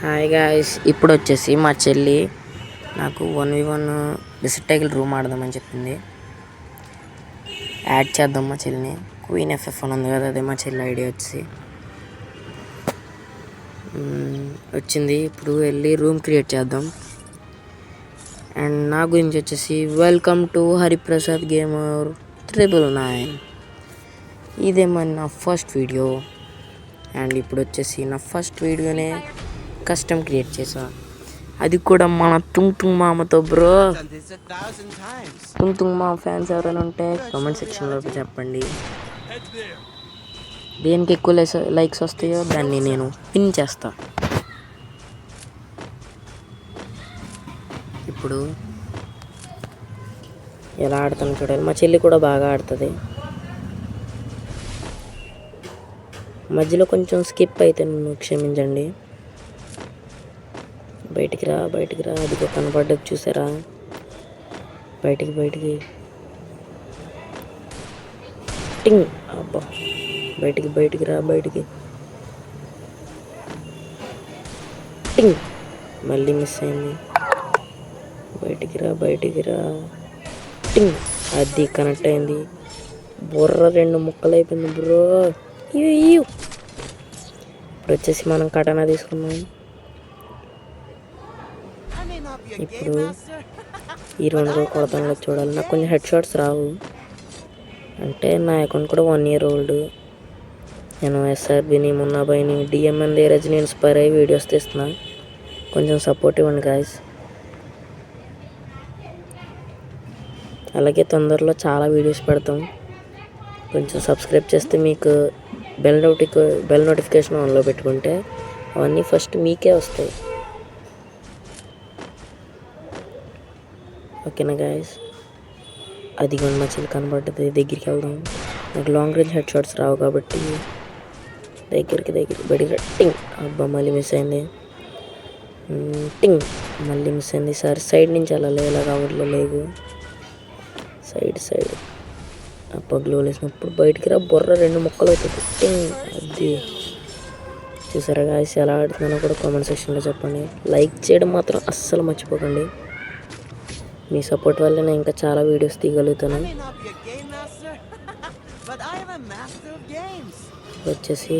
Hi guys, ఇప్పుడు వచ్చేసి మా చెల్లి నాకు 1v1 డిస్ట్రిక్ట్ రూమ్ ఆడదామని చెప్పింది. యాడ్ చేద్దాం మా చెల్లిని. క్వీన్ ఎఫ్ఎఫ్ అని ఉంది కదా, అదే మా చెల్లి ఐడియా వచ్చింది. ఇప్పుడు వెళ్ళి రూమ్ క్రియేట్ చేద్దాం. అండ్ నా గురించి వచ్చేసి వెల్కమ్ టు హరిప్రసాద్ గేమర్ 999. ఇదే నా ఫస్ట్ వీడియో. అండ్ ఇప్పుడు వచ్చేసి నా ఫస్ట్ వీడియోనే కస్టమ్ క్రియేట్ చేసా, అది కూడా మన తుంగ్ మామతో. బ్రో, తుంగ్ మామ ఫ్యాన్స్ ఎవరైనా ఉంటే కామెంట్ సెక్షన్లో చెప్పండి. దేనికి ఎక్కువ లైక్స్ వస్తాయో దాన్ని నేను పిన్ చేస్తా. ఇప్పుడు ఎలా ఆడతాను చూడాలి. మా చెల్లి కూడా బాగా ఆడుతుంది. మధ్యలో కొంచెం స్కిప్ అయితే నన్ను క్షమించండి. బయటికి రా. అదిగో కనపడ్డది, చూసారా? బయటికి టింగ్. అబ్బా, బయటికి రా. టింగ్. మళ్ళీ మిస్ అయింది. బయటికి రా. టింగ్. అది కనెక్ట్ అయింది. బుర్ర 2 ముక్కలు అయిపోయింది బ్రో. ఇప్పుడు వచ్చేసి మనం కటానా తీసుకున్నాం. ఇప్పుడు ఈ 2 కొడతాను చూడాలి. నాకు కొంచెం హెడ్ షాట్స్ రావు, అంటే నా అకౌంట్ కూడా 1 year ఓల్డ్. నేను ఎస్ఆర్బిని, మున్నాబాయిని, డిఎంఎన్ ధీరజ్ని ఇన్స్పైర్ అయ్యి వీడియోస్ తీస్తున్నా. కొంచెం సపోర్ట్ ఇవ్వండి గాయస్. అలాగే తొందరలో చాలా వీడియోస్ పెడతాం. కొంచెం సబ్స్క్రైబ్ చేస్తే మీకు బెల్ నోటిఫికేషన్ ఆన్లో పెట్టుకుంటే అవన్నీ ఫస్ట్ మీకే వస్తాయి. ఓకేనా గాయస్? అది కూడా మా చెల్లి కనబడ్డది. దగ్గరికి వెళ్దాం. నాకు లాంగ్ రేంజ్ హెడ్ షాట్స్ రావు కాబట్టి దగ్గరికి బయటికి టింగ్. అబ్బా, మళ్ళీ మిస్ అయింది. టింగ్. మళ్ళీ మిస్ అయింది. సార్ సైడ్ నుంచి వెళ్ళాలి, ఎలా కావట్లేదు. సైడ్ అబ్బా, గ్లో వేసినప్పుడు బయటికి రా. బుర్ర 2 ముక్కలు అవుతుంది. టింగ్. అది చూసారా గాయస్? ఎలా ఆడుతున్నానో కూడా కామెంట్ సెక్షన్లో చెప్పండి. లైక్ చేయడం మాత్రం అస్సలు మర్చిపోకండి. మీ సపోర్ట్ వల్ల నేను ఇంకా చాలా వీడియోస్ తీయగలుగుతాను. వచ్చేసి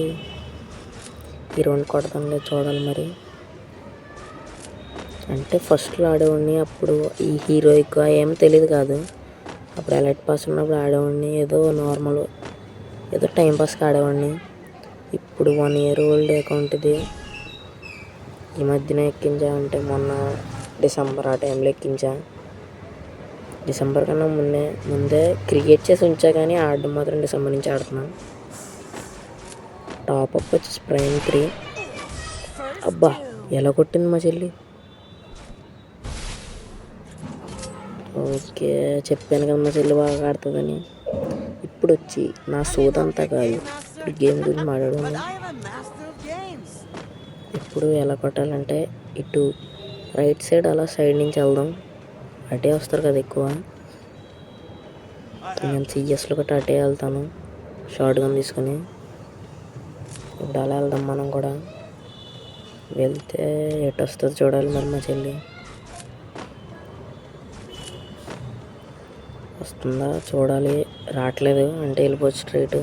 ఈ 2 కొడతానులే, చూడాలి మరి. అంటే ఫస్ట్లో ఆడేవాడిని, అప్పుడు ఈ హీరోయిక్ ఏమీ తెలియదు కాదు. అప్పుడు ఎలైట్ పాస్ ఉన్నప్పుడు ఆడేవాడిని, ఏదో నార్మల్, ఏదో టైంపాస్కి ఆడేవాడిని. ఇప్పుడు 1 year ఓల్డ్ అకౌంట్ ఇది. ఈ మధ్యన ఎక్కించా, అంటే మొన్న డిసెంబర్ ఆ టైంలో ఎక్కించా. డిసెంబర్ కన్నా ముందే క్రియేట్ చేసి ఉంచా, కానీ ఆడడం మాత్రం డిసెంబర్ నుంచి ఆడుతున్నాను. టాప్అప్ వచ్చేసి ప్రైమ్ 3. అబ్బా, ఎలా కొట్టింది మా చెల్లి. ఓకే, చెప్పాను కదా మా చెల్లి బాగా ఆడుతుందని. ఇప్పుడు వచ్చి నా సోదంతా కాదు, ఇప్పుడు గేమ్ గురించి మాట్లాడుకుందాం. ఇప్పుడు ఎలా కొట్టాలంటే ఇటు రైట్ సైడ్, అలా సైడ్ నుంచి వెళ్దాం. అటే వస్తారు కదా ఎక్కువ. నేను సిఎస్లో గట్రా అటే వెళ్తాను షార్ట్ గన్ తీసుకొని. ఇప్పుడు అలా వెళ్దాం మనం కూడా. వెళ్తే ఎటు వస్తుంది చూడాలి మరి. మా చెల్లి వస్తుందా చూడాలి. రావట్లేదు అంటే వెళ్ళిపోవచ్చు స్ట్రైట్.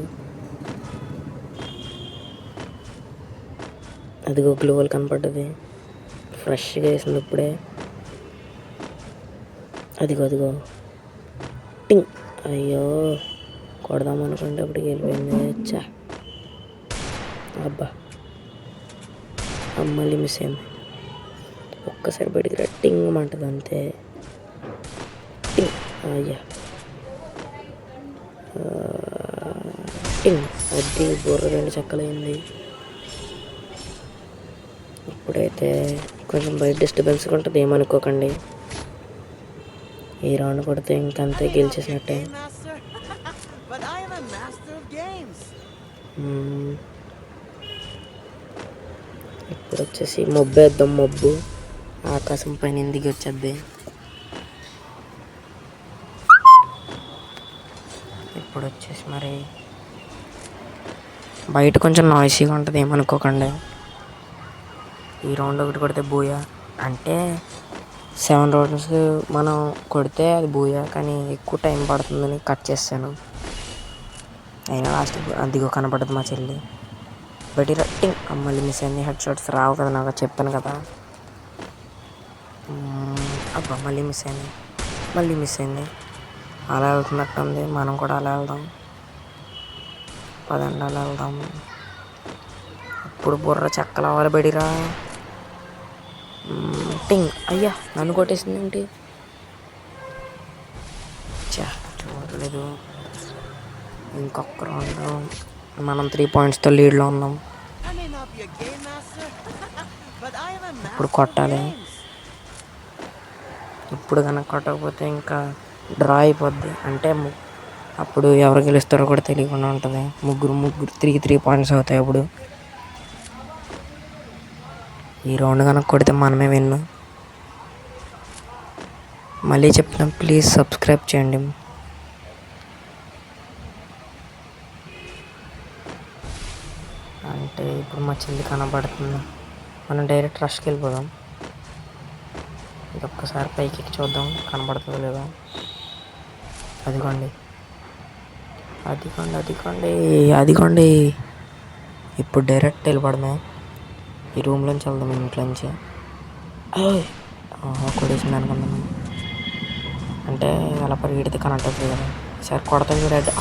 అదిగో గ్లోవల్ కనపడ్డది, ఫ్రెష్గా వేసింది ఇప్పుడే. అదిగో టింగ్. అయ్యో, కొడదాం అనుకుంటే అప్పటికి వెళ్ళిపోయింది. చా, అబ్బా, మళ్ళీ మిస్ అయింది. ఒక్కసారి బయటికి రా. టింగ్ అంటది అంతే. టింగ్. అయ్యా, టింగ్. అది బుర్ర 2 చెక్కలైంది. ఇప్పుడైతే కొంచెం బయట డిస్టర్బెన్స్గా ఉంటుంది, ఏమనుకోకండి. ఈ రౌండ్ కొడితే ఇంకంతే, గెలిచేసినట్టే. ఇప్పుడు వచ్చేసి మొబ్బేద్దాం. మొబ్బు ఆకాశం పైన దిగి వచ్చేద్ది. ఇప్పుడు వచ్చేసి మరి బయట కొంచెం నాయిసీగా ఉంటుంది, ఏమనుకోకండి. ఈ రౌండ్ ఒకటి కొడితే బూయా. అంటే 7 రౌండ్స్ మనం కొడితే అది బూయా, కానీ ఎక్కువ టైం పడుతుందని కట్ చేశాను. అయినా లాస్ట్ అదిగో కనపడదు మా చెల్లి. బట్టి రట్టింగ్ మళ్ళీ మిస్ అయింది. హెడ్ షాట్స్ రావు కదా, నాకు చెప్పాను కదా. అబ్బా మళ్ళీ మిస్ అయింది. అలా వెళ్తున్నట్టుంది, మనం కూడా అలా వెళ్దాం. పదండి అలా వెళ్దాం. ఇప్పుడు బుర్ర చెక్కలు అవ్వాలి బడిరా. టింగ్. అయ్యా నన్ను కొట్టేసింది ఏంటి? చూడలేదు. ఇంకొక రౌండ్. మనం 3 పాయింట్స్తో లీడ్లో ఉన్నాం. ఇప్పుడు కొట్టాలి. ఇప్పుడు కనుక కొట్టకపోతే ఇంకా డ్రా అయిపోద్ది. అంటే అప్పుడు ఎవరు గెలుస్తారో కూడా తెలియకుండా ఉంటుంది. ముగ్గురు 3 పాయింట్స్ అవుతాయి అప్పుడు. ఈ రౌండ్ కనుక కొడితే మనమే విన్ను. మళ్ళీ చెప్తాం, ప్లీజ్ సబ్స్క్రైబ్ చేయండి. అంటే ఇప్పుడు మా చెల్లి కనబడుతుంది. మనం డైరెక్ట్ రష్కి వెళ్ళిపోదాం. ఇది ఒక్కసారి పైకి ఎక్కి చూద్దాం కనబడుతుందో లేదా. అదిగోండి. ఇప్పుడు డైరెక్ట్ వెళ్ళిపడమే. ఈ రూమ్లోంచి వెళ్దాం, ఇంట్లోంచి. కొడేసింది అనుకున్నాను. అంటే అలా పరిగెడితే కనెక్ట్ అవుతుంది కదా. సరే కొడతాం చూడండి.